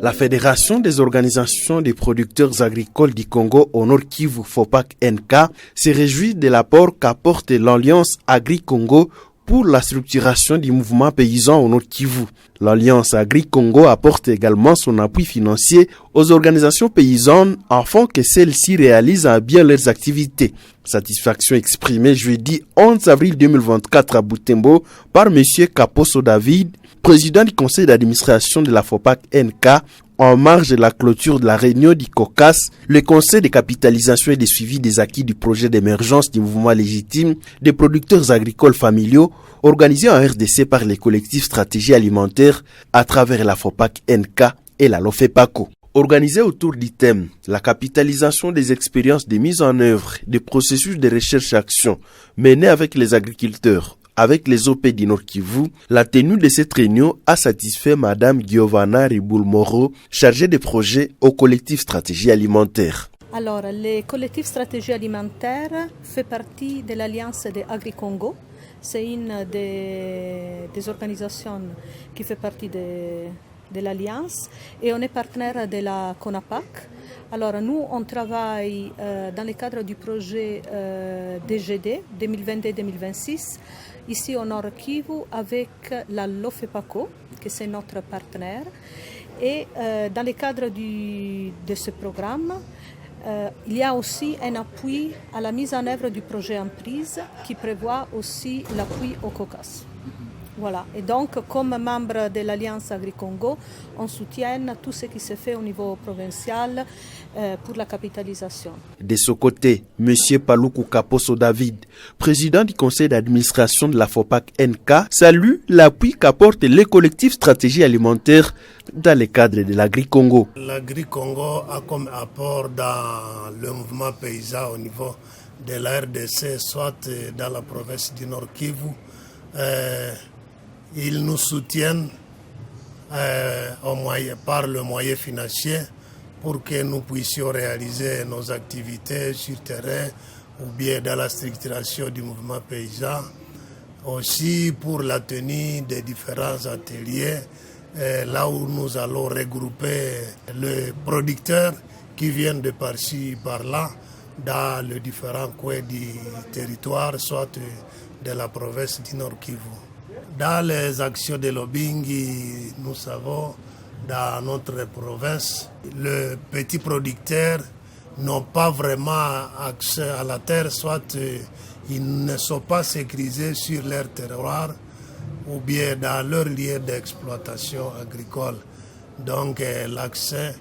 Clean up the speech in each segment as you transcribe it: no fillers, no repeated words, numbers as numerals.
La Fédération des organisations des producteurs agricoles du Congo au Nord Kivu, FOPAC NK, se réjouit de l'apport qu'apporte l'Alliance Agri-Congo pour la structuration du mouvement paysan au Nord Kivu. L'Alliance Agri-Congo apporte également son appui financier aux organisations paysannes afin que celles-ci réalisent à bien leurs activités. Satisfaction exprimée jeudi 11 avril 2024 à Butembo par M. Kaposo David, président du conseil d'administration de la FOPAC NK, en marge de la clôture de la réunion du COCAS, le conseil de capitalisation et de suivi des acquis du projet d'émergence du mouvement légitime des producteurs agricoles familiaux, organisé en RDC par les collectifs stratégie alimentaire à travers la FOPAC NK et la LOFEPACO. Organisé autour du thème « La capitalisation des expériences de mise en œuvre des processus de recherche-action menés avec les agriculteurs » avec les OP du Nord Kivu, la tenue de cette réunion a satisfait Madame Giovanna Riboul-Moro, chargée des projets au collectif Stratégie Alimentaire. Alors, le collectif Stratégie Alimentaire fait partie de l'Alliance des Agri-Congo. C'est une des organisations qui fait partie de l'Alliance et on est partenaire de la CONAPAC. Alors nous, on travaille dans le cadre du projet DGD 2022-2026, ici au Nord Kivu avec la LOFEPACO, qui c'est notre partenaire. Et dans le cadre de ce programme, il y a aussi un appui à la mise en œuvre du projet Emprise qui prévoit aussi l'appui au COCAS. Voilà. Et donc, comme membre de l'Alliance Agri-Congo, on soutient tout ce qui se fait au niveau provincial pour la capitalisation. De ce côté, M. Paluku Kaposo David, président du conseil d'administration de la FOPAC NK, salue l'appui qu'apporte les collectifs stratégie alimentaire dans le cadre de l'Agri-Congo. L'Agri-Congo a comme apport dans le mouvement paysan au niveau de la RDC, soit dans la province du Nord Kivu. Ils nous soutiennent par le moyen financier pour que nous puissions réaliser nos activités sur terrain ou bien dans la structuration du mouvement paysan. Aussi pour la tenue des différents ateliers, là où nous allons regrouper les producteurs qui viennent de par-ci, par-là, dans les différents coins du territoire, soit de la province du Nord Kivu. Dans les actions de lobbying, nous savons, dans notre province, les petits producteurs n'ont pas vraiment accès à la terre, soit ils ne sont pas sécurisés sur leur terroir ou bien dans leur lieu d'exploitation agricole. Donc l'accès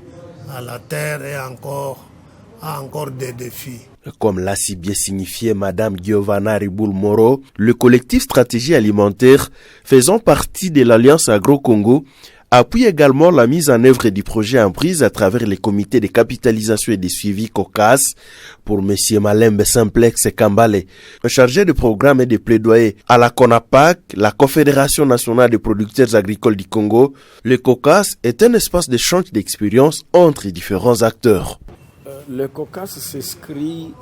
à la terre a encore des défis. Comme l'a si bien signifié Madame Giovanna Riboul-Moro, le collectif Stratégie Alimentaire, faisant partie de l'Alliance Agro-Congo, appuie également la mise en œuvre du projet Emprise à travers les comités de capitalisation et de suivi COCAS pour M. Malembe Simplex Kambale, chargé de programme et de plaidoyer à la CONAPAC, la Confédération nationale des producteurs agricoles du Congo. Le COCAS est un espace d'échange d'expériences entre différents acteurs. Le COCAS s'inscrit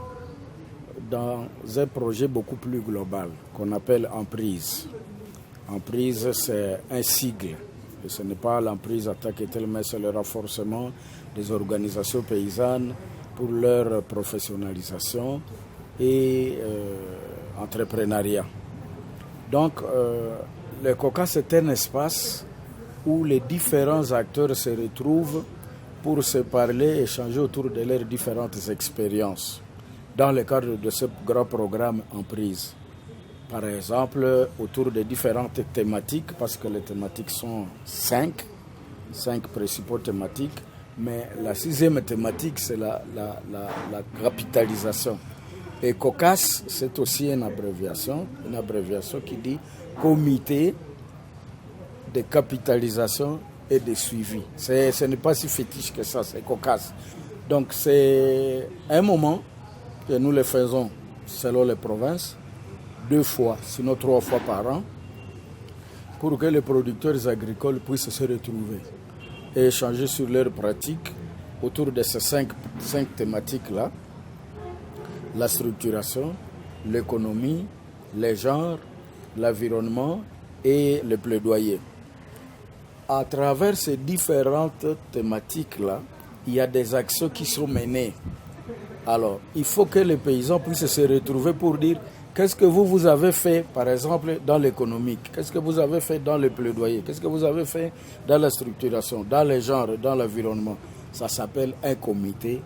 dans un projet beaucoup plus global qu'on appelle Emprise. Emprise, c'est un sigle. Et ce n'est pas l'emprise attaque tellement, c'est le renforcement des organisations paysannes pour leur professionnalisation et entrepreneuriat. Donc, le COCAS est un espace où les différents acteurs se retrouvent pour se parler, échanger autour de leurs différentes expériences dans le cadre de ce grand programme Emprise. Par exemple, autour de différentes thématiques, parce que les thématiques sont cinq principaux thématiques, mais la sixième thématique, c'est la capitalisation. Et COCAS, c'est aussi une abréviation qui dit Comité de capitalisation et de suivi. Ce n'est pas si fétiche que ça, c'est COCAS. Donc c'est un moment que nous le faisons selon les provinces, 2 fois, sinon 3 fois par an, pour que les producteurs agricoles puissent se retrouver et échanger sur leurs pratiques autour de ces 5 thématiques-là. la structuration, l'économie, les genres, l'environnement et le plaidoyer. À travers ces différentes thématiques-là, il y a des actions qui sont menées. Alors, il faut que les paysans puissent se retrouver pour dire qu'est-ce que vous avez fait, par exemple, dans l'économique, qu'est-ce que vous avez fait dans le plaidoyer, qu'est-ce que vous avez fait dans la structuration, dans les genres, dans l'environnement. Ça s'appelle un comité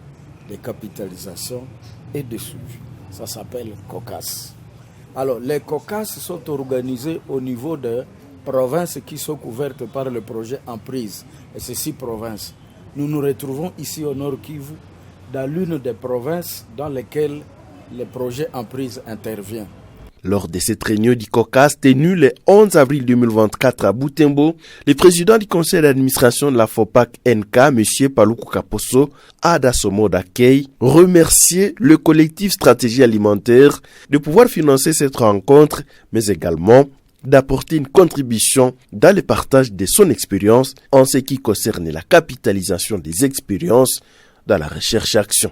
de capitalisation et de suivi. Ça s'appelle COCAS. Alors, les COCAS sont organisés au niveau de provinces qui sont couvertes par le projet Emprise. Et ces 6 provinces. Nous nous retrouvons ici au Nord Kivu, dans l'une des provinces dans lesquelles le projet Emprise intervient. Lors de cette réunion du COCAS tenue le 11 avril 2024 à Butembo, le président du conseil d'administration de la FOPAC NK, M. Paluku Kaposo, a dans son mot d'accueil remercié le collectif Stratégie alimentaire de pouvoir financer cette rencontre, mais également d'apporter une contribution dans le partage de son expérience en ce qui concerne la capitalisation des expériences dans la recherche-action.